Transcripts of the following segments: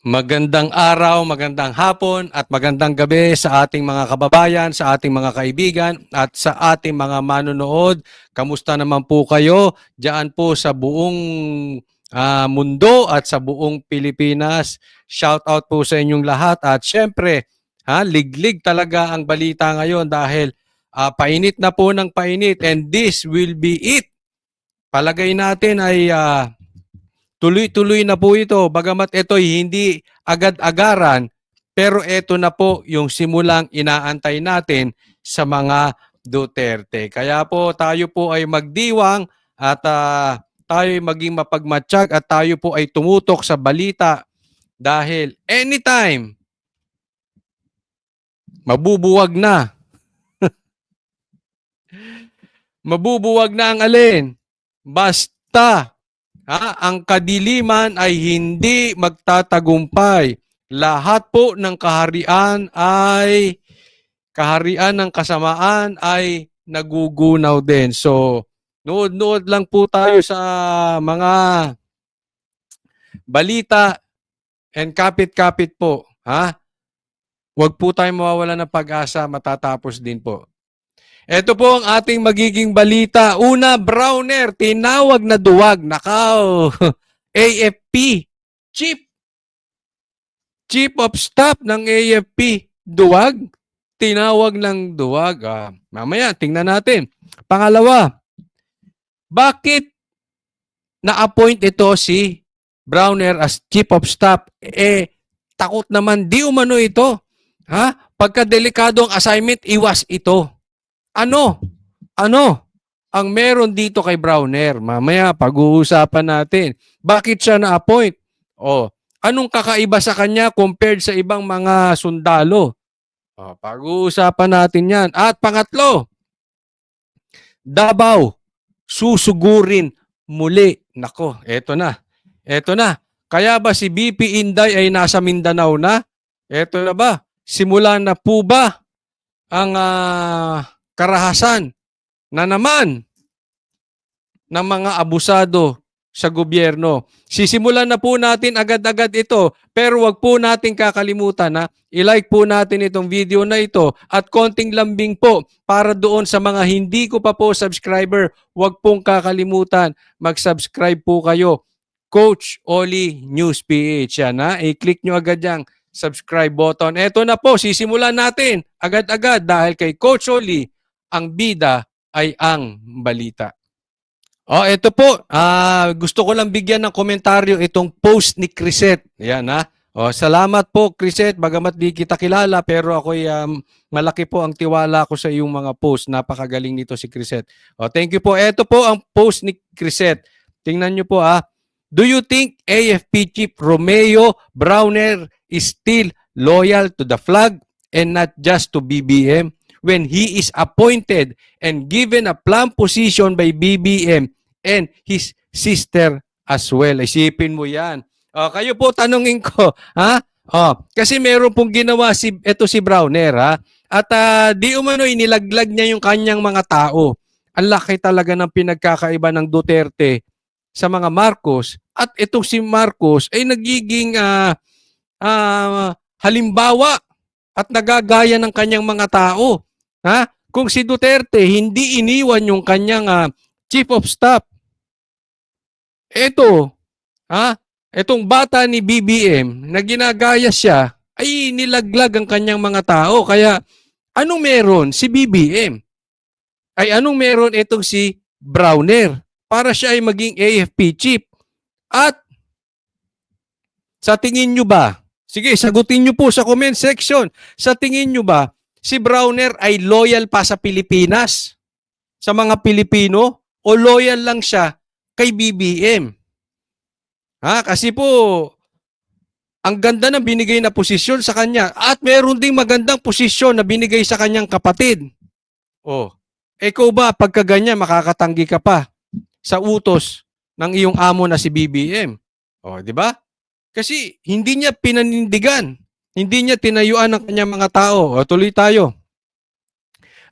Magandang araw, magandang hapon at magandang gabi sa ating mga kababayan, sa ating mga kaibigan at sa ating mga manonood. Kamusta naman po kayo diyan po sa buong mundo at sa buong Pilipinas? Shout out po sa inyong lahat at syempre, liglig talaga ang balita ngayon dahil painit na po ng painit and this will be it. Palagay natin ay tuloy-tuloy na po ito, bagamat ito'y hindi agad-agaran, pero ito na po yung simulang inaantay natin sa mga Duterte. Kaya po tayo po ay magdiwang at tayo ay maging mapagmatsyag at tayo po ay tumutok sa balita dahil anytime mabubuwag na. Mabubuwag na ang alin. Basta ang kadiliman ay hindi magtatagumpay. Lahat po ng kaharian ng kasamaan ay nagugunaw din. So, nood-nood lang po tayo sa mga balita and kapit-kapit po. Huwag po tayo mawawala ng pag-asa, matatapos din po. Ito po ang ating magiging balita. Una, Browner, tinawag na duwag. Nakaw, AFP, Chief of Staff ng AFP, duwag. Tinawag ng duwag. Mamaya, tingnan natin. Pangalawa, bakit na-appoint ito si Browner as Chief of Staff? Takot naman, di umano ito. Pagkadelikadong assignment, iwas ito. Ano ang meron dito kay Browner? Mamaya pag-uusapan natin. Bakit siya na-appoint? Anong kakaiba sa kanya compared sa ibang mga sundalo? Pag-uusapan natin yan. At pangatlo, Davao, susugurin muli. Nako, eto na. Kaya ba si BP Inday ay nasa Mindanao na? Eto na ba? Simula na po ba ang karahasan na naman ng mga abusado sa gobyerno? Sisimulan na po natin agad-agad ito, pero wag po natin kakalimutan na i-like po natin itong video na ito at konting lambing po para doon sa mga hindi ko pa po subscriber, wag pong kakalimutan, mag-subscribe po kayo. Coach Oli News PH yan i-click nyo agad yung subscribe button. Eto na po, sisimulan natin agad-agad dahil kay Coach Oli ang bida ay ang balita. Ito po. Gusto ko lang bigyan ng komentaryo itong post ni Crisette. Yan salamat po Crisette. Bagamat di kita kilala pero ako'y malaki po ang tiwala ko sa iyong mga post. Napakagaling nito si Crisette. Thank you po. Ito po ang post ni Crisette. Tingnan nyo po Do you think AFP Chief Romeo Browner is still loyal to the flag and not just to BBM? When he is appointed and given a plum position by BBM and his sister as well. Isipin mo yan. Kayo po, tanungin ko. Kasi meron pong ginawa si Browner. At di umano inilaglag niya yung kanyang mga tao. Ang laki talaga ng pinagkakaiba ng Duterte sa mga Marcos. At itong si Marcos ay nagiging halimbawa at nagagaya ng kanyang mga tao. Kung si Duterte hindi iniwan yung kanyang Chief of Staff, etong bata ni BBM na ginagaya siya ay nilaglag ang kanyang mga tao. Kaya anong meron si BBM? Ay anong meron itong si Browner para siya ay maging AFP chief? At sa tingin nyo ba, sige sagutin nyo po sa comment section, sa tingin nyo ba si Browner ay loyal pa sa Pilipinas, sa mga Pilipino, o loyal lang siya kay BBM? Kasi po, ang ganda ng binigay na posisyon sa kanya at meron ding magandang posisyon na binigay sa kanyang kapatid. Ikaw ba pagka ganyan makakatanggi ka pa sa utos ng iyong amo na si BBM? Di ba? Kasi hindi niya pinanindigan. Hindi niya tinayuan ng kanyang mga tao. Tuloy tayo.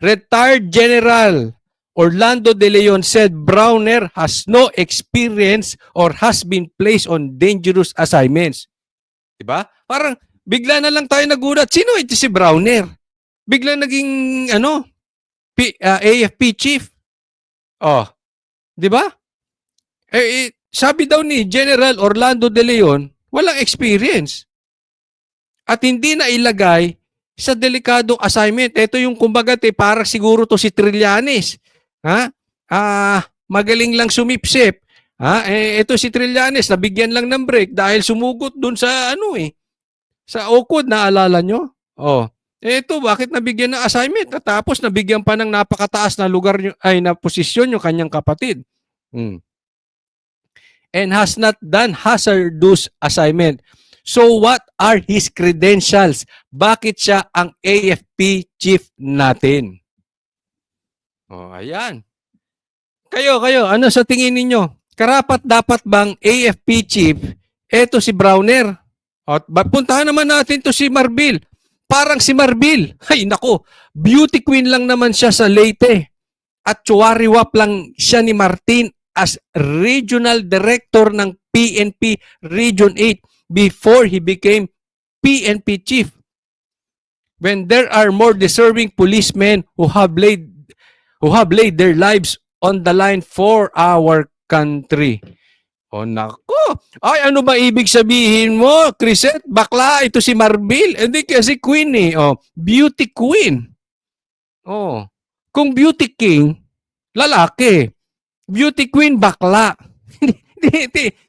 Retired General Orlando De Leon said Browner has no experience or has been placed on dangerous assignments. Diba? Parang bigla na lang tayo nagulat. Sino ito si Browner? Bigla naging AFP chief. Oh, 'di ba? Sabi daw ni General Orlando De Leon, walang experience. At hindi na ilagay sa delikadong assignment. Ito yung kumbaga parang siguro to si Trillanes. Ha? Magaling lang sumipsip. Ito si Trillanes, nabigyan lang ng break dahil sumugot dun sa sa OCOD, naalala nyo? Oh. Ito, bakit nabigyan ng assignment? At tapos nabigyan pa ng napakataas na lugar na posisyon yung kanyang kapatid. And has not done hazardous assignment. So what are his credentials? Bakit siya ang AFP chief natin? Oh, ayan. Kayo, ano sa tingin ninyo? Karapat dapat bang AFP chief eto si Browner? At puntahan naman natin to si Marbil. Parang si Marbil. Ay nako, beauty queen lang naman siya sa Leyte. At chuwariwap lang siya ni Martin as regional director ng PNP Region 8 before he became PNP chief. When there are more deserving policemen who have laid their lives on the line for our country. O nako. Ay, ano ba ibig sabihin mo, Chrisette? Bakla, ito si Marbil. Hindi kasi queen eh. Oh, beauty queen. Oh. Kung beauty king, lalaki. Beauty queen, bakla.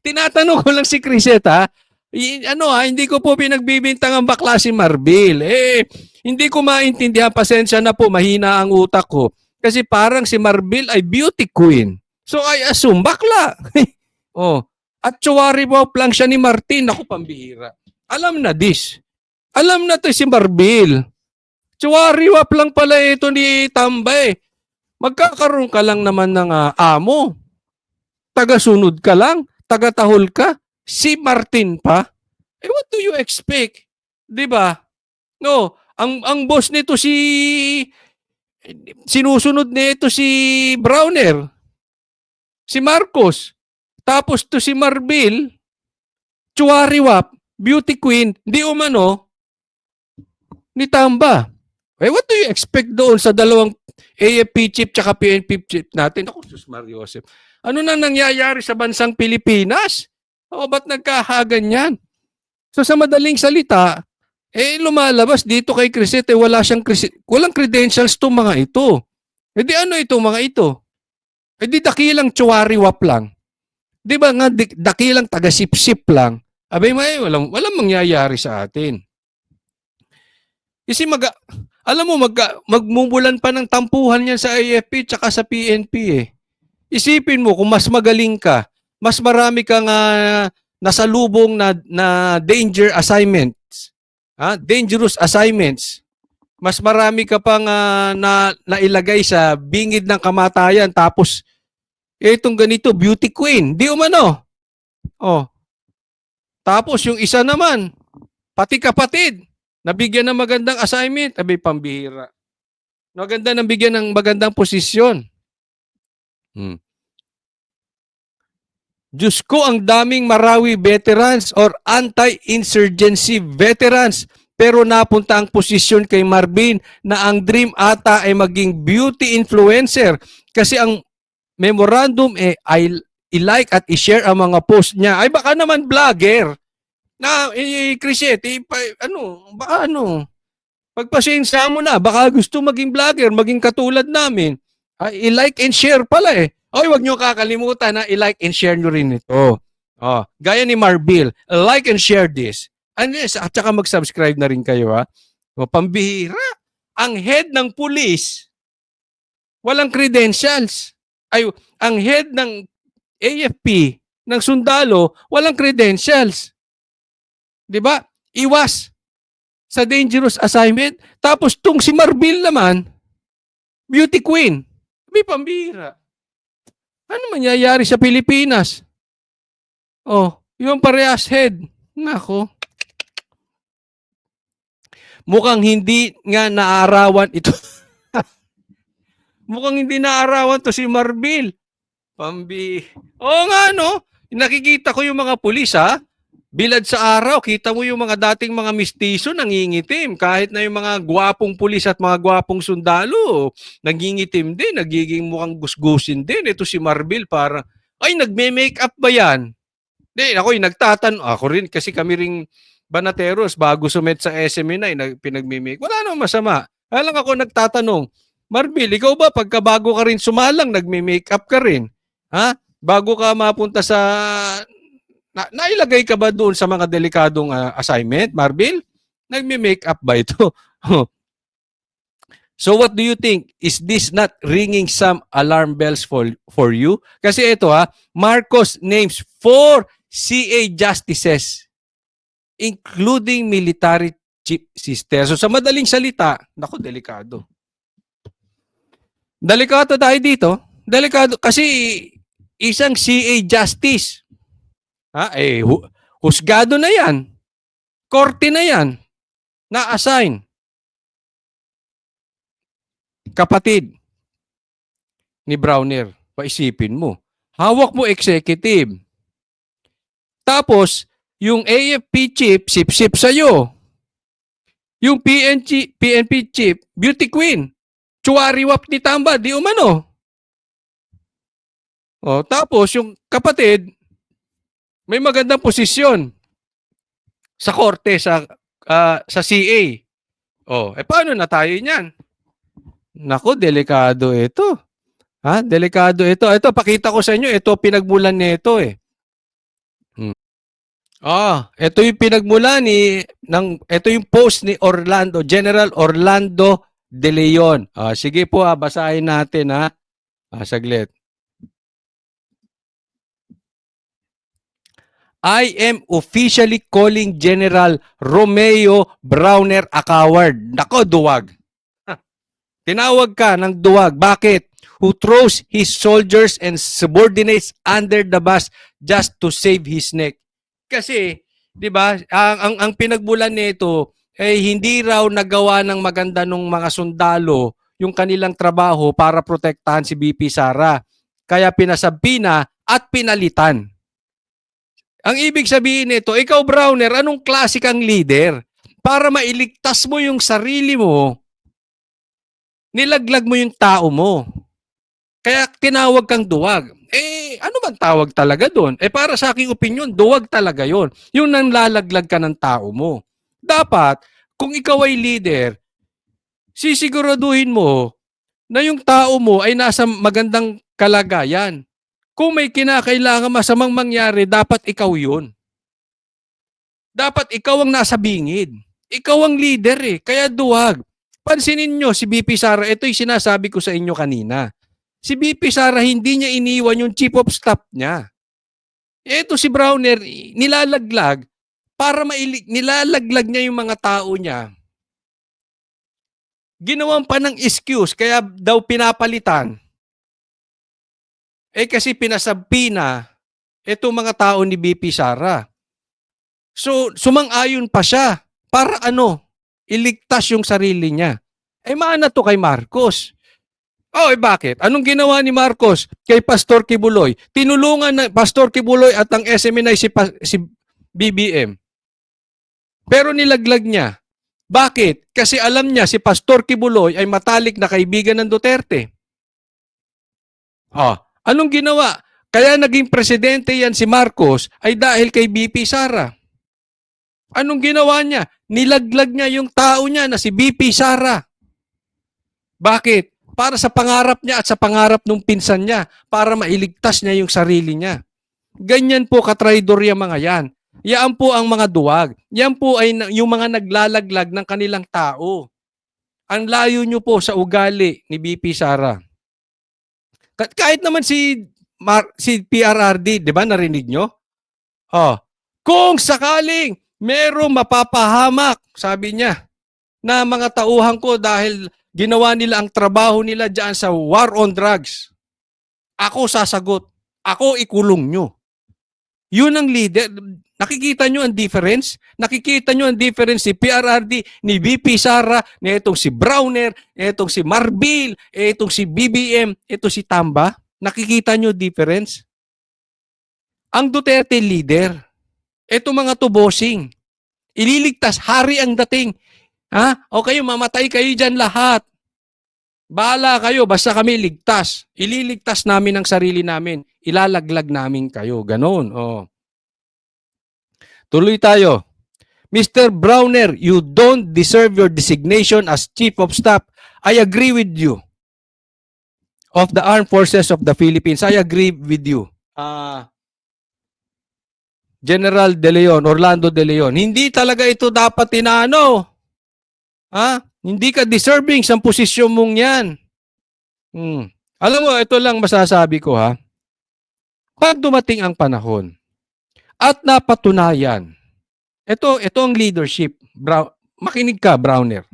Tinatanong ko lang si Chrisette ha. Hindi ko po pinagbibintang ang bakla si Marbil. Hindi ko maintindihan. Pasensya na po, mahina ang utak ko. Kasi parang si Marbil ay beauty queen. So I assume bakla. At chuwariwap lang siya ni Martin. Ako, pambihira. Alam na this. Alam na to si Marbil. Chuwariwap lang pala ito ni Tambay. Magkakaroon ka lang naman ng amo. Tagasunod ka lang. Tagatahol ka. Si Martin pa. What do you expect? 'Di ba? No, ang boss nito sinusunod nito si Browner. Si Marcos. Tapos to si Marbil, chuwariwap, beauty queen, di umano ni Tamba. What do you expect doon sa dalawang AFP chief tsaka PNP chief natin? Ako, Sus Mariosep. Ano na nangyayari sa bansang Pilipinas? Ba't nagkahaganyan? So sa madaling salita, lumalabas dito kay Chrisette, walang credentials itong mga ito. Di ano itong mga ito? Di dakilang chuwariwap lang. Di ba nga dakilang taga-sip-sip lang? Abay, walang mangyayari sa atin. Kasi magmumulan pa ng tampuhan yan sa AFP tsaka sa PNP eh. Isipin mo, kung mas magaling ka, mas marami kang nasalubong na danger assignments, dangerous assignments, mas marami ka pang nailagay sa bingid ng kamatayan, tapos itong ganito, beauty queen, di umano. Tapos yung isa naman, pati kapatid, nabigyan ng magandang assignment, abay pambihira. Maganda nang bigyan ng magandang posisyon. Diyos ko, ang daming Marawi veterans or anti-insurgency veterans, pero napunta ang posisyon kay Marvin na ang dream ata ay maging beauty influencer kasi ang memorandum ay i-like at i-share ang mga post niya. Ay baka naman vlogger na Chrisette, pagpasensya mo na, baka gusto maging vlogger, maging katulad namin. I-like and share pala eh. Wag nyo kakalimutan na i-like and share nyo rin ito. Gaya ni Marbil, like and share this. At saka mag-subscribe na rin kayo ha. Pambihira. Ang head ng pulis, walang credentials. Ang head ng AFP, ng sundalo, walang credentials. 'Di ba? Iwas sa dangerous assignment. Tapos tung si Marbil naman, beauty queen. May pambihira. Ano mangyayari sa Pilipinas? Yung parehas head. Nako. Mukhang hindi nga naarawan ito. Mukhang hindi naarawan to si Marbil. Oo nga no. Nakikita ko yung mga pulis ha. Bilad sa araw, kita mo yung mga dating mga mistiso nangingitim. Kahit na yung mga gwapong pulis at mga gwapong sundalo, nangingitim din, nagiging mukhang gusgusin din. Ito si Marbil para, ay, nagme-makeup ba yan? Hindi, ako yung nagtatanong. Ako rin, kasi kami ring banateros, bago sumet sa SMNI, pinagme-make. Wala namang masama. Alang ako nagtatanong, Marbil, ikaw ba pagkabago ka rin sumalang, nagme-makeup ka rin? Ha? Bago ka mapunta sa nailagay ka ba doon sa mga delikadong assignment, Marbil? Nagme-makeup ba ito? So what do you think? Is this not ringing some alarm bells for you? Kasi ito Marcos names 4 CA justices including military chief sister. So sa madaling salita, nako, delikado. Delikado tayo dito. Delikado kasi isang CA justice. Husgado na yan. Korte na yan. Na-assign. Kapatid ni Browner, paisipin mo. Hawak mo executive. Tapos, yung AFP chief, sip-sip sa'yo. Yung PNP chief, beauty queen. Chuwariwap ni Tamba, di umano. Tapos, yung kapatid, may magandang posisyon sa korte, sa CA. Paano na tayo niyan? Nako, delikado ito. Delikado ito. Ito, pakita ko sa inyo. Ito, pinagmulan nito ito yung pinagmulan ito yung post ni General Orlando De Leon. Sige po, basahin natin saglit. I am officially calling General Romeo Browner a coward. Nako, duwag. Tinawag ka ng duwag. Bakit? Who throws his soldiers and subordinates under the bus just to save his neck. Kasi, 'di ba, ang pinagbulan nito ay hindi raw nagawa ng maganda ng mga sundalo yung kanilang trabaho para protektahan si BP Sara. Kaya pinasabina at pinalitan. Ang ibig sabihin nito, ikaw Browner, anong klase kang leader? Para mailigtas mo yung sarili mo, nilaglag mo yung tao mo. Kaya tinawag kang duwag. Ano bang tawag talaga doon? Para sa aking opinion, duwag talaga yon. Yung nanlalaglag ka ng tao mo. Dapat, kung ikaw ay leader, sisiguraduhin mo na yung tao mo ay nasa magandang kalagayan. Kung may kinakailangan masamang mangyari, dapat ikaw yun. Dapat ikaw ang nasa bingid. Ikaw ang leader Kaya duwag. Pansinin nyo, si BP Sara, ito yung sinasabi ko sa inyo kanina. Si BP Sara, hindi niya iniwan yung chief of staff niya. Ito si Browner, nilalaglag para nilalaglag niya yung mga tao niya. Ginawan pa ng excuse, kaya daw pinapalitan. Kasi pinasabina itong mga tao ni BP Sara. So, sumang-ayon pa siya. Para iligtas yung sarili niya. Maana to kay Marcos. Bakit? Anong ginawa ni Marcos kay Pastor Kibuloy? Tinulungan ng Pastor Kibuloy at ang SMNI si BBM. Pero nilaglag niya. Bakit? Kasi alam niya si Pastor Kibuloy ay matalik na kaibigan ng Duterte. Anong ginawa? Kaya naging presidente yan si Marcos ay dahil kay BP Sara. Anong ginawa niya? Nilaglag niya yung tao niya na si BP Sara. Bakit? Para sa pangarap niya at sa pangarap ng pinsan niya, para mailigtas niya yung sarili niya. Ganyan po katraidor yung mga yan. Yan po ang mga duwag. Yan po ay yung mga naglalaglag ng kanilang tao. Ang layo nyo po sa ugali ni BP Sara. Kahit naman si PRRD, di ba, narinig nyo? Kung sakaling merong mapapahamak, sabi niya, na mga tauhan ko dahil ginawa nila ang trabaho nila dyan sa war on drugs, ako sasagot. Ako ikulong nyo. Yun ang leader. Nakikita nyo ang difference? Nakikita nyo ang difference ni PRRD, ni BP Sara, ni itong si Browner, itong si Marbil, itong si BBM, ito si Tamba. Nakikita nyo difference? Ang Duterte leader. Ito mga to, bossing. Ililigtas, hari ang dating. Ha? O kayo, mamatay kayo dyan lahat. Bahala kayo, basta kami ligtas. Ililigtas namin ang sarili namin. Ilalaglag namin kayo. Ganon. Oh. Tuloy tayo. Mr. Browner, you don't deserve your designation as Chief of Staff. I agree with you. Of the Armed Forces of the Philippines. I agree with you. General De Leon, Orlando De Leon. Hindi talaga ito dapat inaano. Ha? Hindi ka deserving sa posisyon mong yan. Alam mo, ito lang masasabi ko ha. Pag dumating ang panahon at napatunayan, ito ang leadership. Makinig ka, Browner.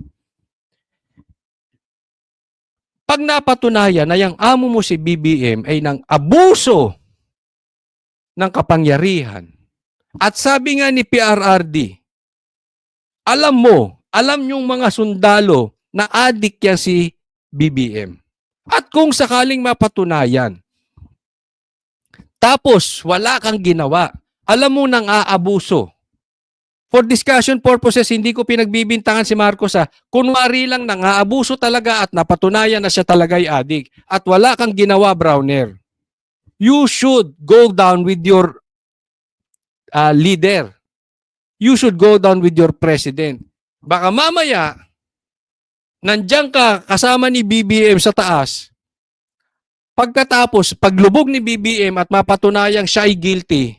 Pag napatunayan na yung amo mo si BBM ay nang abuso ng kapangyarihan, at sabi nga ni PRRD, alam yung mga sundalo na adik yan si BBM. At kung sakaling mapatunayan, tapos wala kang ginawa, alam mo nang aabuso. For discussion purposes, hindi ko pinagbibintangan si Marcos ha. Kunwari lang nang aabuso talaga at napatunayan na siya talaga'y adik. At wala kang ginawa, Browner. You should go down with your leader. You should go down with your president. Baka mamaya, nandiyan ka kasama ni BBM sa taas. Pagkatapos, paglubog ni BBM at mapatunayang siya ay guilty,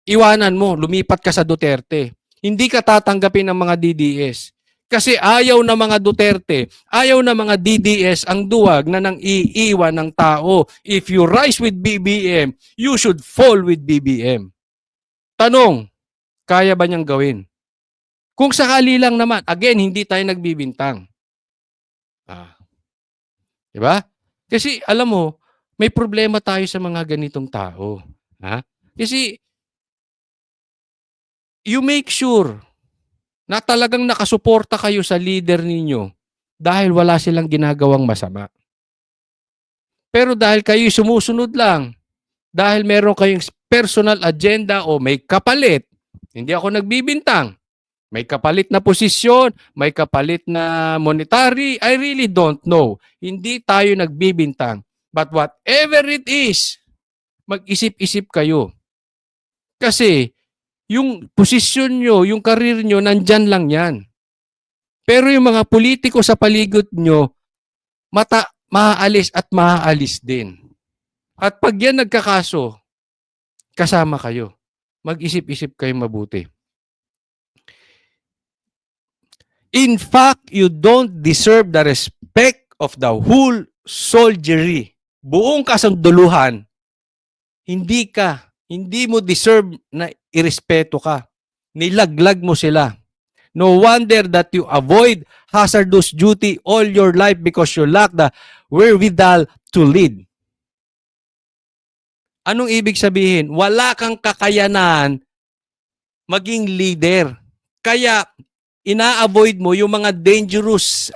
iwanan mo, lumipat ka sa Duterte. Hindi ka tatanggapin ng mga DDS. Kasi ayaw na mga Duterte, ayaw na mga DDS ang duwag na nang iiwan ng tao. If you rise with BBM, you should fall with BBM. Tanong, kaya ba niyang gawin? Kung sakali lang naman, again, hindi tayo nagbibintang. Diba? Kasi alam mo, may problema tayo sa mga ganitong tao. Ha? Kasi you make sure na talagang nakasuporta kayo sa leader ninyo dahil wala silang ginagawang masama. Pero dahil kayo sumusunod lang, dahil meron kayong personal agenda o may kapalit, hindi ako nagbibintang, may kapalit na posisyon, may kapalit na monetary, I really don't know. Hindi tayo nagbibintang. But whatever it is, mag-isip-isip kayo. Kasi yung posisyon nyo, yung karir nyo, nandyan lang yan. Pero yung mga politiko sa paligid nyo, maaalis at maaalis din. At pag yan nagkakaso, kasama kayo. Mag-isip-isip kayo mabuti. In fact, you don't deserve the respect of the whole soldiery. Buong kasunduluhan, hindi mo deserve na irespeto ka. Nilaglag mo sila. No wonder that you avoid hazardous duty all your life because you lack the wherewithal to lead. Anong ibig sabihin? Wala kang kakayanan maging leader. Kaya ina-avoid mo yung mga dangerous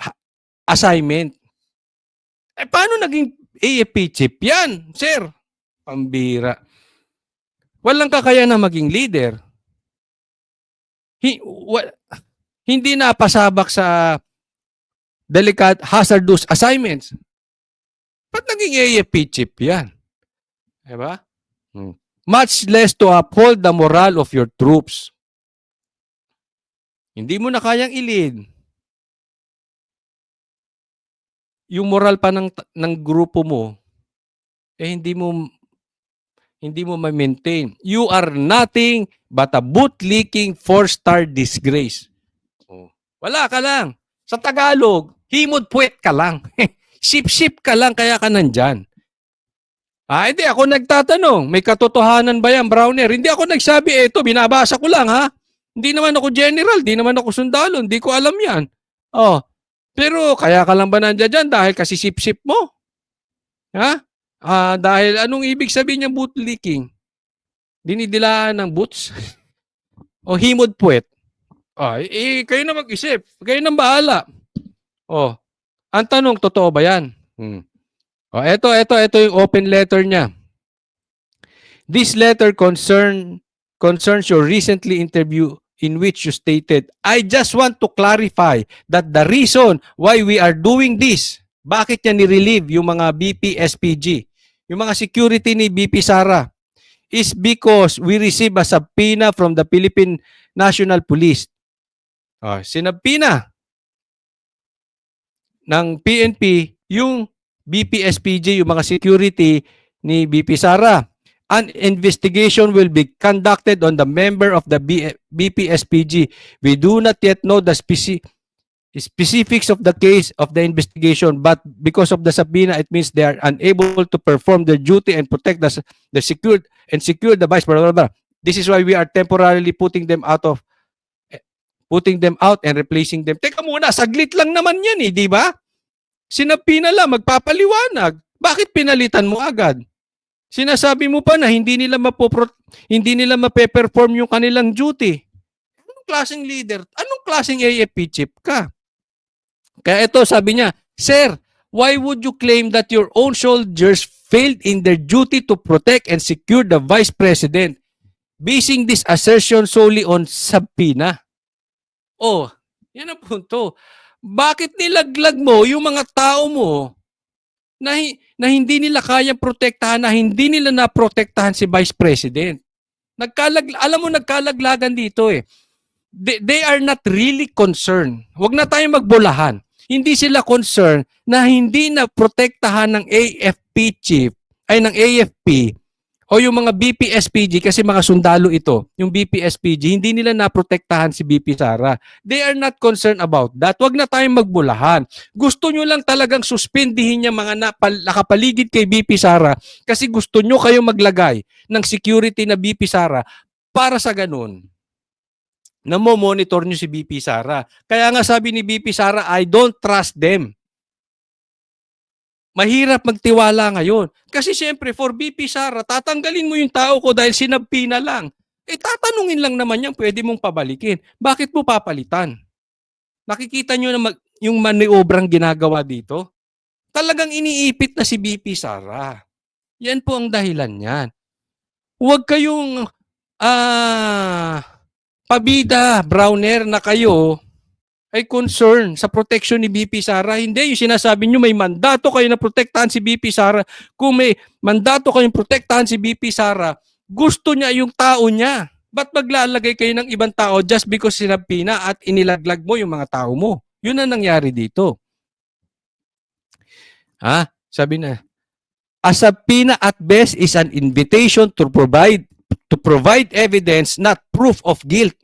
assignment. Paano naging AFP chief yan, sir? Pambira. Walang kakayanan maging leader. Hindi napasabak sa delicate hazardous assignments. Ba't naging AFP chief yan? Diba? Much less to uphold the moral of your troops. Hindi mo na kayang ilid. Yung moral pa ng grupo mo, hindi mo ma-maintain. You are nothing but a bootlicking 4-star disgrace. Wala ka lang. Sa Tagalog, himod puwet ka lang. Sip-sip ka lang kaya ka nandyan. Hindi ako nagtatanong, may katotohanan ba yan, Browner? Hindi ako nagsabi, ito, binabasa ko lang, ha? Hindi naman ako general, hindi naman ako sundalo, hindi ko alam yan. Pero kaya ka lang ba nandiyan dyan dahil kasi sip-sip mo? Ha? Dahil anong ibig sabihin ng bootlicking? Dinidilaan ng boots? O himod puwet? Kayo na mag-isip. Kayo nang bahala. Ang tanong, totoo ba yan? Ito yung open letter niya. This letter concerns your recently interview in which you stated, I just want to clarify that the reason why we are doing this, bakit niya ni-relieve yung mga BP, SPG, yung mga security ni BP Sara, is because we receive a subpoena from the Philippine National Police. Sinabpina ng PNP yung BP, SPG, yung mga security ni BP Sara. An investigation will be conducted on the member of the BP, SPG. We do not yet know the specifics of the case of the investigation, but because of the subpoena, it means they are unable to perform their duty and protect the secured and secure the vice. Blah, blah, blah. This is why we are temporarily putting them out and replacing them. Teka muna, saglit lang naman yan di ba? Sinabpina lang, magpapaliwanag. Bakit pinalitan mo agad? Sinasabi mo pa na hindi nila mape-perform yung kanilang duty. Anong klaseng leader? Anong klaseng AFP chief ka? Kaya ito, sabi niya, Sir, why would you claim that your own soldiers failed in their duty to protect and secure the Vice President, basing this assertion solely on subpoena? Yan ang punto. Bakit nilaglag mo yung mga tao mo na hindi nila kayang protektahan, na hindi nila naprotektahan si Vice President? Alam mo, nagkalaglagan dito They are not really concerned. Huwag na tayong magbulahan. Hindi sila concerned na hindi na protektahan ng AFP chief, ng AFP, o yung mga BP-SPG, kasi mga sundalo ito, yung BP-SPG, hindi nila naprotektahan si BP Sara. They are not concerned about that. Huwag na tayong magbulahan. Gusto nyo lang talagang suspindihin niya mga nakapaligid kay BP Sara kasi gusto nyo kayo maglagay ng security na BP Sara para sa ganun. Namo-monitor nyo si BP Sara. Kaya nga sabi ni BP Sara, I don't trust them. Mahirap magtiwala ngayon. Kasi siyempre, for BP Sara, tatanggalin mo yung tao ko dahil sinabpina lang. Tatanungin lang naman yan, pwede mong pabalikin. Bakit mo papalitan? Nakikita nyo na yung maniobrang ginagawa dito? Talagang iniipit na si BP Sara. Yan po ang dahilan niyan. Huwag kayong pabida, Browner, na kayo ay concern sa protection ni BP Sara. Hindi, yung sinasabi nyo may mandato kayo na protektahan si BP Sara. Kung may mandato kayong protektahan si BP Sara, gusto niya yung tao niya. Ba't maglalagay kayo ng ibang tao just because sinabpina at inilaglag mo yung mga tao mo? Yun ang nangyari dito. Sabi na, a subpoena at best is an invitation to provide evidence, not proof of guilt.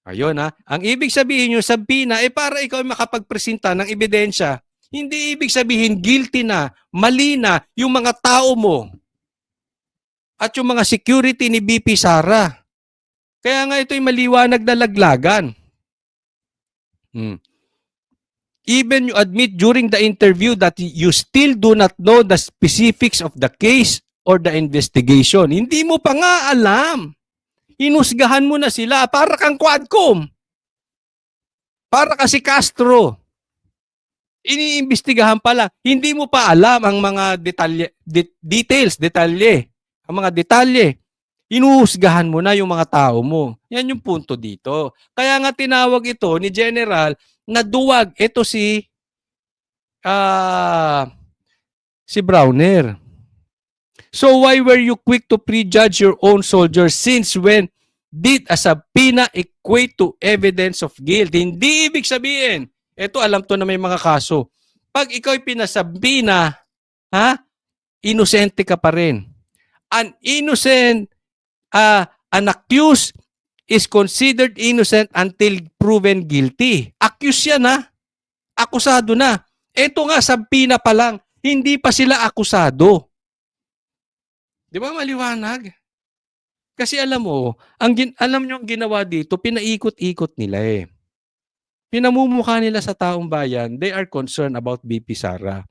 Ayun Ang ibig sabihin yung subpoena para ikaw makapagpresenta ng ebidensya. Hindi ibig sabihin guilty na, mali na yung mga tao mo at yung mga security ni BP Sara. Kaya nga ito'y maliwanag na laglagan. Even you admit during the interview that you still do not know the specifics of the case or the investigation. Hindi mo pa nga alam. Inusgahan mo na sila. Para kang Quadcom. Para kasi Castro. Iniimbestigahan pa lang. Hindi mo pa alam ang mga detalye. Ang mga detalye. Inuhusgahan mo na yung mga tao mo. Yan yung punto dito. Kaya nga tinawag ito ni General na duwag. Ito si Browner. So why were you quick to prejudge your own soldiers, since when did a subpoena equate to evidence of guilt? Hindi ibig sabihin, ito alam to na may mga kaso. Pag ikaw'y pinasabina, inosente ka pa rin. An accused is considered innocent until proven guilty. Accused yan Akusado na. Ito nga, subpoena pa lang. Hindi pa sila akusado. Di ba maliwanag? Kasi alam mo, alam nyo ang ginawa dito, pinaikot-ikot nila Pinamumukha nila sa taong bayan, they are concerned about BP Sara.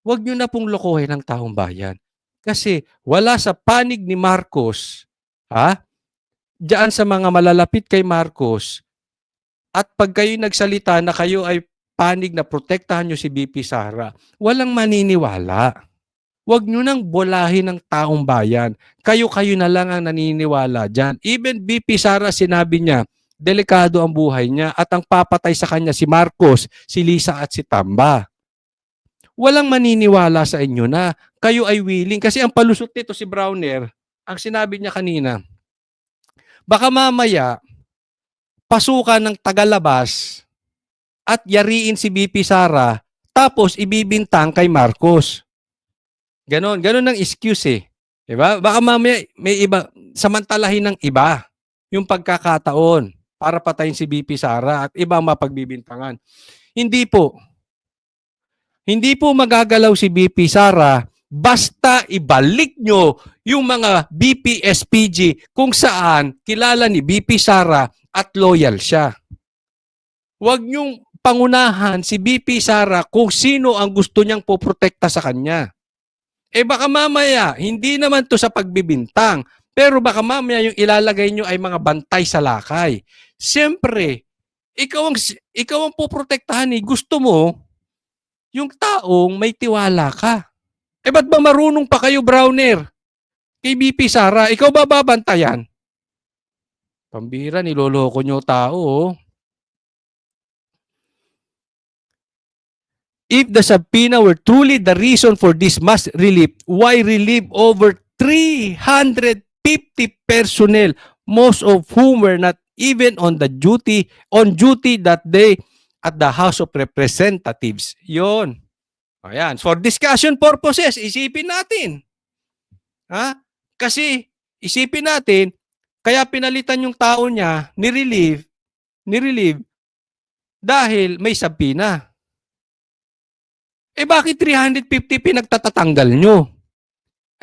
Huwag nyo na pong lokohin ang taong bayan. Kasi wala sa panig ni Marcos, diyan sa mga malalapit kay Marcos, at pag kayo nagsalita na kayo ay panig na protektahan nyo si BP Sara, walang maniniwala. Huwag nyo nang bolahin ng taong bayan. Kayo-kayo na lang ang naniniwala dyan. Even BP Sara sinabi niya, delikado ang buhay niya at ang papatay sa kanya si Marcos, si Lisa at si Tamba. Walang maniniwala sa inyo na kayo ay willing. Kasi ang palusot nito si Browner, ang sinabi niya kanina, baka mamaya pasukan ng tagalabas at yariin si BP Sara tapos ibibintang kay Marcos. Ganon ang excuse eh. Diba? Baka mamaya may iba, samantalahin ng iba yung pagkakataon para patayin si BP Sara at iba mapagbibintangan. Hindi po. Hindi po magagalaw si BP Sara basta ibalik nyo yung mga BP SPG kung saan kilala ni BP Sara at loyal siya. Huwag nyong pangunahan si BP Sara kung sino ang gusto niyang poprotekta sa kanya. Eh baka mamaya, hindi naman to sa pagbibintang, pero baka mamaya yung ilalagay nyo ay mga bantay sa lakay. Siyempre, ikaw ang poprotektahan eh. Gusto mo, yung taong may tiwala ka. Eh ba't ba marunong pa kayo, Browner? Kay BP Sara, ikaw ba babantayan? Pambira, niloloko nyo tao. Oh. If the subpoena were truly the reason for this mass relief, why relieve over 350 personnel, most of whom were not even on duty that day at the House of Representatives? Yon. Ayan. For discussion purposes, isipin natin. Ha? Kasi isipin natin, kaya pinalitan yung tao niya, ni-relieve dahil may subpoena. Eh bakit 350 pinagtatatanggal nyo?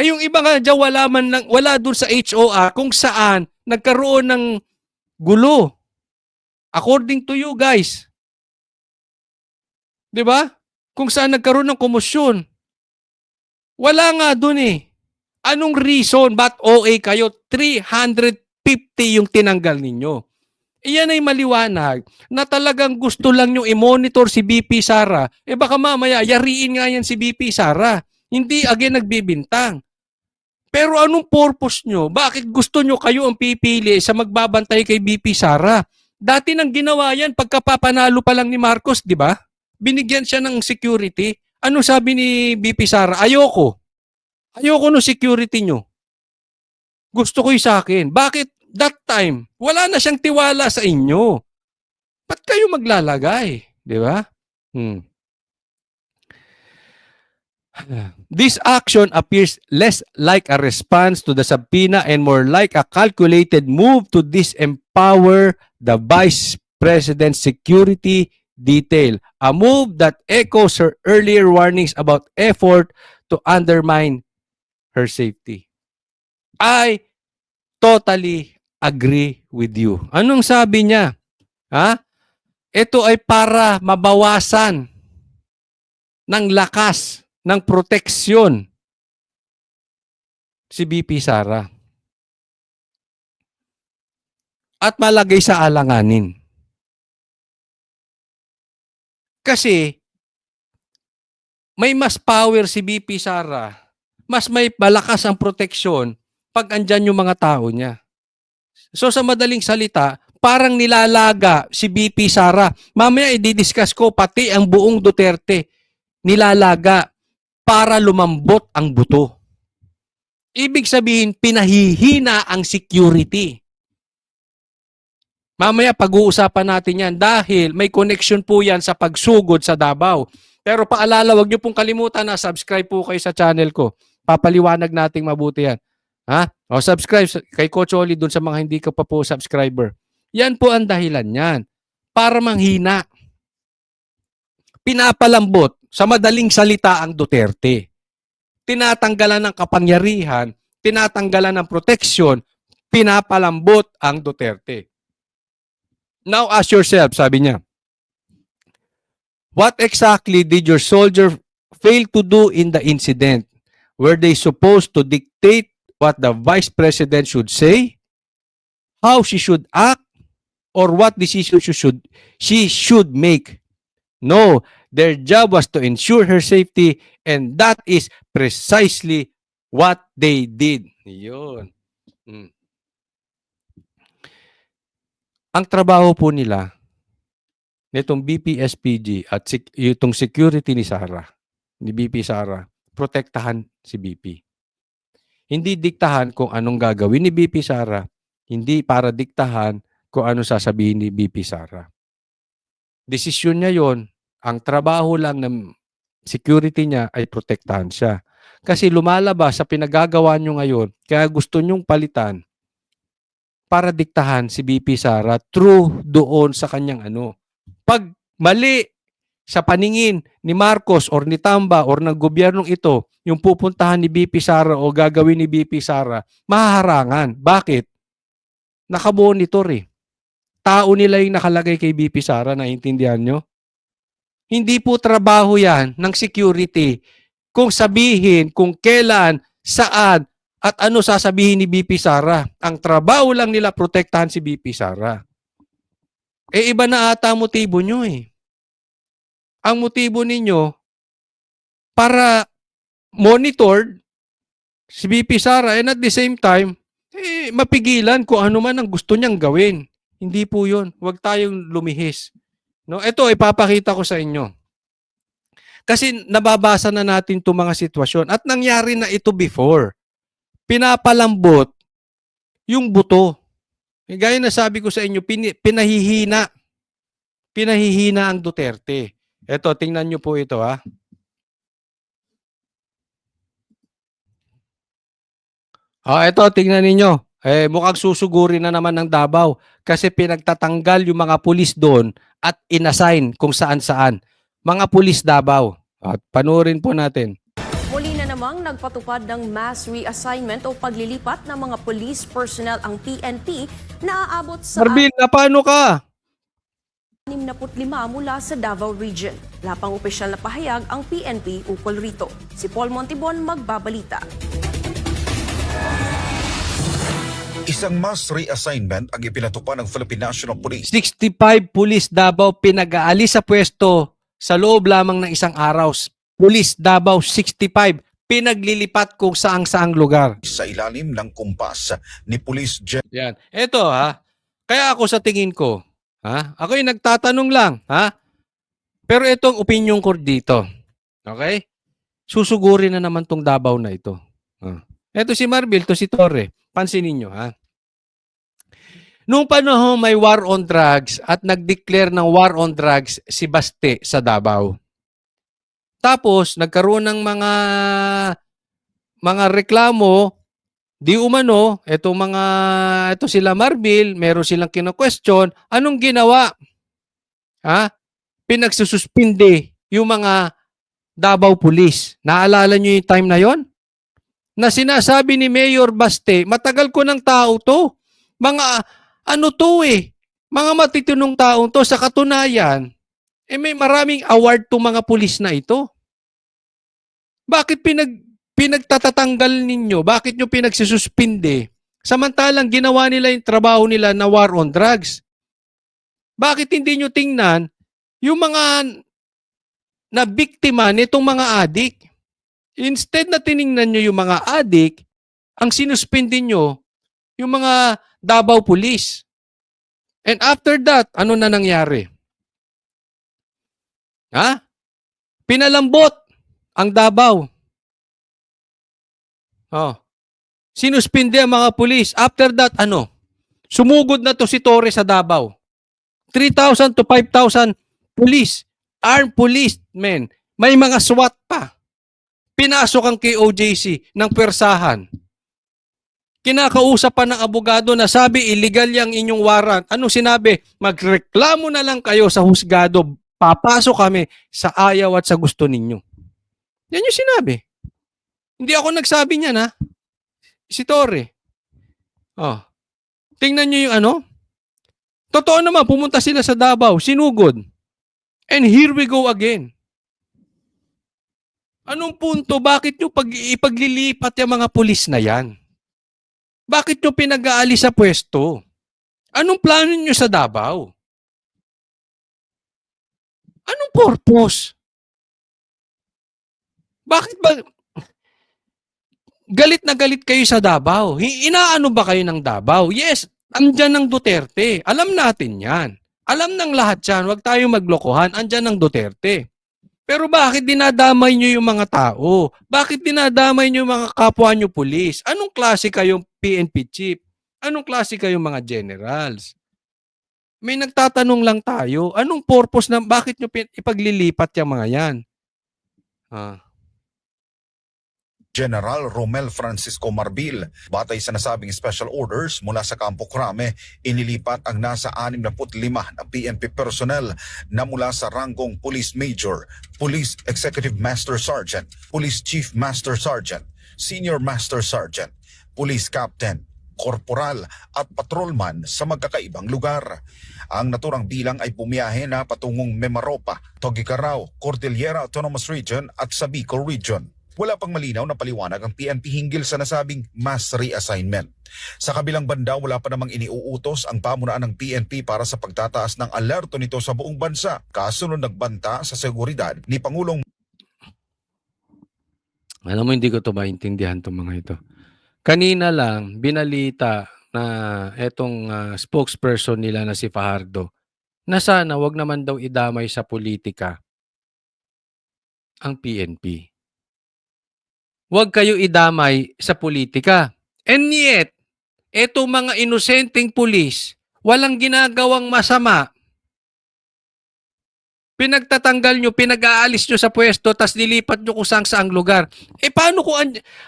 Eh yung iba nga dyan wala dun sa HOR kung saan nagkaroon ng gulo. According to you guys. 'Di ba? Kung saan nagkaroon ng komosyon. Wala nga dun eh. Anong reason ba't OA kayo? 350 yung tinanggal ninyo. Iyan ay maliwanag na talagang gusto lang nyo i-monitor si BP Sara. Eh baka mamaya, yariin nga yan si BP Sara. Hindi again nagbibintang. Pero anong purpose nyo? Bakit gusto nyo kayo ang pipili sa magbabantay kay BP Sara? Dati nang ginawa yan pagkapapanalo pa lang ni Marcos, di ba? Binigyan siya ng security. Ano sabi ni BP Sara? Ayoko. Ayoko no security nyo. Gusto ko yung sa akin. Bakit? That time, wala na siyang tiwala sa inyo. Ba't kayo maglalagay? Di ba? This action appears less like a response to the subpoena and more like a calculated move to disempower the Vice President's security detail. A move that echoes her earlier warnings about effort to undermine her safety. I totally agree with you. Anong sabi niya? Ha? Ito ay para mabawasan ng lakas, ng proteksyon si BP Sara. At malagay sa alanganin. Kasi may mas power si BP Sara, mas may malakas ang proteksyon pag andyan yung mga tao niya. So sa madaling salita, parang nilalaga si BP Sara. Mamaya i-discuss ko pati ang buong Duterte. Nilalaga para lumambot ang buto. Ibig sabihin, pinahihina ang security. Mamaya pag-uusapan natin yan dahil may connection po yan sa pagsugod sa Davao. Pero paalala, wag niyo pong kalimutan na subscribe po kayo sa channel ko. Papaliwanag nating mabuti yan. Ha? O subscribe kay Coach Oli dun sa mga hindi ka pa po subscriber. Yan po ang dahilan niyan. Para manghina. Pinapalambot sa madaling salita ang Duterte. Tinatanggalan ng kapangyarihan, tinatanggalan ng proteksyon, pinapalambot ang Duterte. Now ask yourself, sabi niya, what exactly did your soldier fail to do in the incident? Were they supposed to dictate what the Vice President should say, how she should act, or what decision she should make? No, Their job was to ensure her safety, and that is precisely what they did. Yun. Ang trabaho po nila, nitong BPSPG at itong security ni Sara, ni BP Sara, protektahan si BP. Hindi diktahan kung anong gagawin ni BP Sara, hindi para diktahan kung ano sasabihin ni BP Sara. Desisyon niya yon. Ang trabaho lang ng security niya ay protektahan siya. Kasi lumalabas sa pinagagawa niyo ngayon, kaya gusto niyong palitan para diktahan si BP Sara through doon sa kanyang ano. Pag mali sa paningin ni Marcos or ni Tamba or ng gobyernong ito, yung pupuntahan ni BP Sara o gagawin ni BP Sara, mahaharangan. Bakit? Nakamonitor eh. Tao nila yung nakalagay kay BP Sara, naiintindihan nyo? Hindi po trabaho yan ng security kung sabihin kung kailan, saan, at ano sasabihin ni BP Sara. Ang trabaho lang nila protektahan si BP Sara. Eh iba na ata motibo nyo eh. Ang motibo ninyo para monitored si BP Sara and at the same time, mapigilan kung ano man ang gusto niyang gawin. Hindi po yun. Huwag tayong lumihis. No? Ito, ipapakita ko sa inyo. Kasi nababasa na natin itong mga sitwasyon at nangyari na ito before. Pinapalambot yung buto. Gaya na sabi ko sa inyo, pinahihina. Pinahihina ang Duterte. Ito, tingnan nyo po ito ha. Ito, tingnan ninyo. Mukhang susuguri na naman ng Davao kasi pinagtatanggal yung mga pulis doon at inassign kung saan-saan. Mga pulis Davao. At panurin po natin. Muli na namang nagpatupad ng mass reassignment o paglilipat ng mga police personnel ang PNP na aabot sa Marvin, paano ka? 65 mula sa Davao Region. Lapang opisyal na pahayag ang PNP ukol rito. Si Paul Montibon magbabalita. Isang mass reassignment ang ipinatupad ng Philippine National Police. 65 pulis Davao pinag-aalis sa pwesto sa loob lamang ng isang araw. Pulis Davao 65 pinaglilipat kung saang-saang lugar. Sa ilalim ng kumpas ni Police General. Yan. Ito ha. Kaya ako sa tingin ko, ha? Ako yung nagtatanong lang, ha? Pero itong opinion ko dito. Okay? Susugurin na naman tong Davao na ito. Ito si Marbil, to si Torre. Pansinin nyo, ha? Noong panahon may war on drugs at nag-declare ng war on drugs si Baste sa Davao. Tapos, nagkaroon ng mga reklamo, di umano, ito sila Marbil, meron silang kino-question, anong ginawa? Ha? Pinagsususpinde yung mga Davao Police. Naalala nyo yung time na yon? Na sinasabi ni Mayor Baste, matagal ko ng tao to. Mga matitinong taong to. Sa katunayan, may maraming award to mga pulis na ito. Bakit pinagtatatanggal ninyo? Bakit nyo pinagsususpinde? Samantalang ginawa nila yung trabaho nila na war on drugs. Bakit hindi nyo tingnan yung mga na biktima nitong mga adik? Instead na tiningnan nyo yung mga adik, ang sinuspindi nyo yung mga Davao Police. And after that, ano na nangyari? Ha? Pinalambot ang Davao. Sinuspindi ang mga pulis. After that, ano? Sumugod na to si Torre sa Davao. 3,000 to 5,000 police, armed policemen. May mga SWAT pa. Pinasok ang KOJC ng pwersahan. Kinakausap pa ng abogado na sabi illegal yung inyong warrant. Ano sinabi? Magreklamo na lang kayo sa husgado. Papasok kami sa ayaw at sa gusto ninyo. Yan yung sinabi. Hindi ako nagsabi niyan ha. Si Torre. Tingnan nyo yung ano. Totoo naman, pumunta sila sa Davao, sinugod. And here we go again. Anong punto? Bakit nyo ipaglilipat yung mga pulis na yan? Bakit nyo pinag-aalis sa pwesto? Anong plano nyo sa Davao? Anong purpose? Bakit ba galit na galit kayo sa Davao? Inaano ba kayo ng Davao? Yes, andyan ng Duterte. Alam natin yan. Alam ng lahat yan. Huwag tayong maglokohan. Andyan ng Duterte. Pero bakit dinadamay nyo yung mga tao? Bakit dinadamay nyo yung mga kapwa nyo pulis? Anong klase kayong PNP chief? Anong klase kayong mga generals? May nagtatanong lang tayo. Anong purpose na bakit nyo ipaglilipat yung mga yan? Ah. General Romel Francisco Marbil. Batay sa nasabing special orders mula sa Campo Crame, inilipat ang nasa 65 na PNP personnel na mula sa ranggong Police Major, Police Executive Master Sergeant, Police Chief Master Sergeant, Senior Master Sergeant, Police Captain, Korporal at Patrolman sa magkakaibang lugar. Ang naturang bilang ay bumiyahe na patungong Mimaropa, Togigaraw, Cordillera Autonomous Region at sa Bicol Region. Wala pang malinaw na paliwanag ang PNP hinggil sa nasabing mass reassignment. Sa kabilang banda, wala pa namang iniuutos ang pamunuan ng PNP para sa pagtataas ng alerto nito sa buong bansa. Kasunod nagbanta sa seguridad ni Pangulong Alam mo, hindi ko to maintindihan itong mga ito. Kanina lang, binalita na etong spokesperson nila na si Fajardo na sana wag naman daw idamay sa politika ang PNP. Huwag kayo idamay sa politika. And yet, etong mga inosenteng pulis, walang ginagawang masama. Pinagtatanggal nyo, pinag-aalis nyo sa pwesto, tas nilipat nyo kung saang lugar. Eh paano kung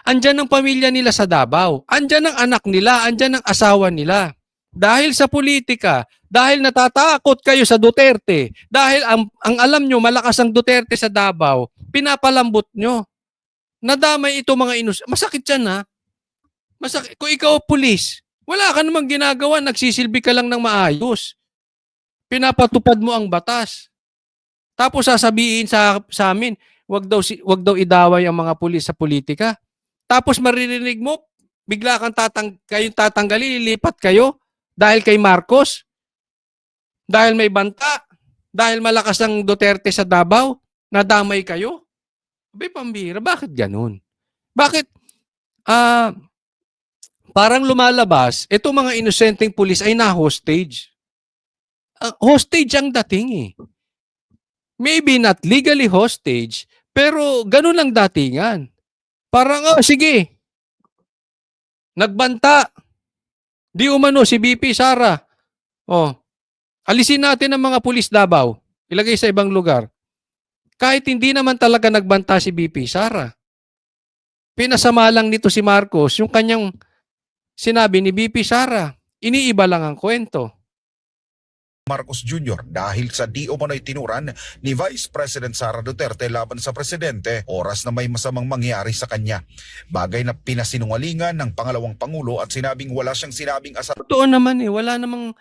andyan ang pamilya nila sa Davao? Andyan ang anak nila, andyan ang asawa nila. Dahil sa politika, dahil natatakot kayo sa Duterte, dahil ang alam nyo, malakas ang Duterte sa Davao, pinapalambot nyo. Nadamay ito mga masakit yan ha. Masakit. Kung ikaw pulis, wala ka namang ginagawa, nagsisilbi ka lang ng maayos. Pinapatupad mo ang batas. Tapos sasabihin sa amin, wag daw idaway ang mga pulis sa politika. Tapos maririnig mo, bigla kayong tatanggalin, lilipat kayo dahil kay Marcos. Dahil may banta, dahil malakas ang Duterte sa Davao, nadamay kayo. Abay, pambira, bakit ganun? Bakit parang lumalabas, itong mga inosenteng pulis ay na-hostage. Hostage ang dating eh. Maybe not legally hostage, pero ganun lang datingan. Parang, sige, nagbanta. Di umano, si BP Sara. Alisin natin ang mga pulis Davao. Ilagay sa ibang lugar. Kahit hindi naman talaga nagbanta si BP Sara. Pinasama lang nito si Marcos yung kanyang sinabi ni BP Sara. Iniiba lang ang kwento. Marcos Jr. dahil sa di umano'y tinuran ni Vice President Sara Duterte laban sa presidente oras na may masamang mangyari sa kanya. Bagay na pinasinungalingan ng pangalawang pangulo at sinabing wala siyang sinabing Totoo naman eh, wala namang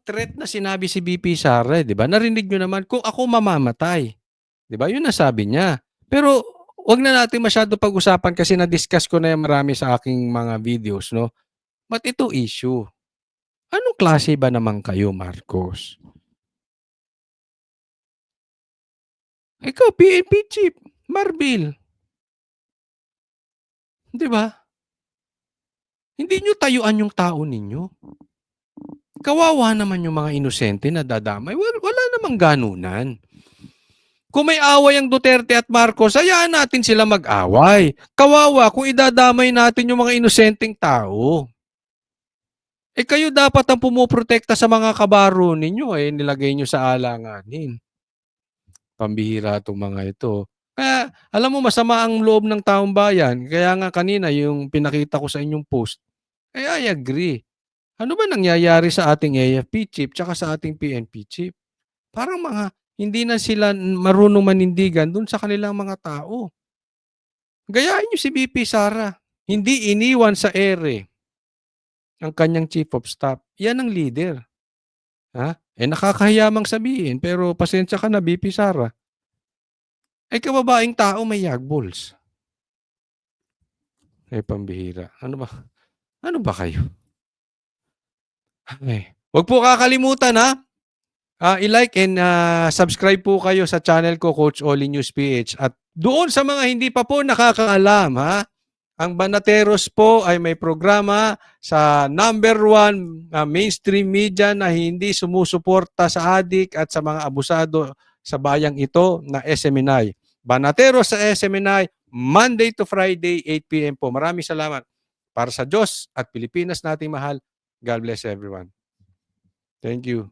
threat na sinabi si BP Sara, 'di ba? Narinig niyo naman kung ako mamamatay. 'Di ba? 'Yun ang sabi niya. Pero wag na natin masyado pag-usapan kasi na-discuss ko na 'yan marami sa aking mga videos, no? But ito issue. Anong klase ba naman kayo, Marcos? Ikaw, PNP chief, Marbil. 'Di ba? Hindi nyo tayuan yung tao ninyo. Kawawa naman yung mga inosente na dadamay. Wala namang ganunan. Kung may away ang Duterte at Marcos, hayaan natin sila mag-away. Kawawa kung idadamay natin yung mga inosenteng tao. Eh kayo dapat ang pumuprotekta sa mga kabaro ninyo, nilagay nyo sa alanganin. Pambihira itong mga ito. Kaya alam mo, masama ang loob ng taong bayan. Kaya nga kanina yung pinakita ko sa inyong post, I agree. Ano ba nangyayari sa ating AFP chief tsaka sa ating PNP chief? Parang hindi na sila marunong manindigan dun sa kanilang mga tao. Gayahin nyo si BP Sara. Hindi iniwan sa ere ang kanyang chief of staff. Yan ang leader. Nakakahiyamang sabihin, pero pasensya ka na, BP Sara. Kababaeng tao may yagbols. Pambihira. Ano ba kayo? Huwag po kakalimutan i-like and subscribe po kayo sa channel ko, Coach Oli News PH, at Doon sa mga hindi pa po nakakaalam, ha? Ang Banateros po ay may programa sa number 1 mainstream media na hindi sumusuporta sa adik at sa mga abusado sa bayang ito na SMNI. Banateros sa SMNI, Monday to Friday, 8 p.m. po. Maraming salamat. Para sa Diyos at Pilipinas nating mahal, God bless everyone. Thank you.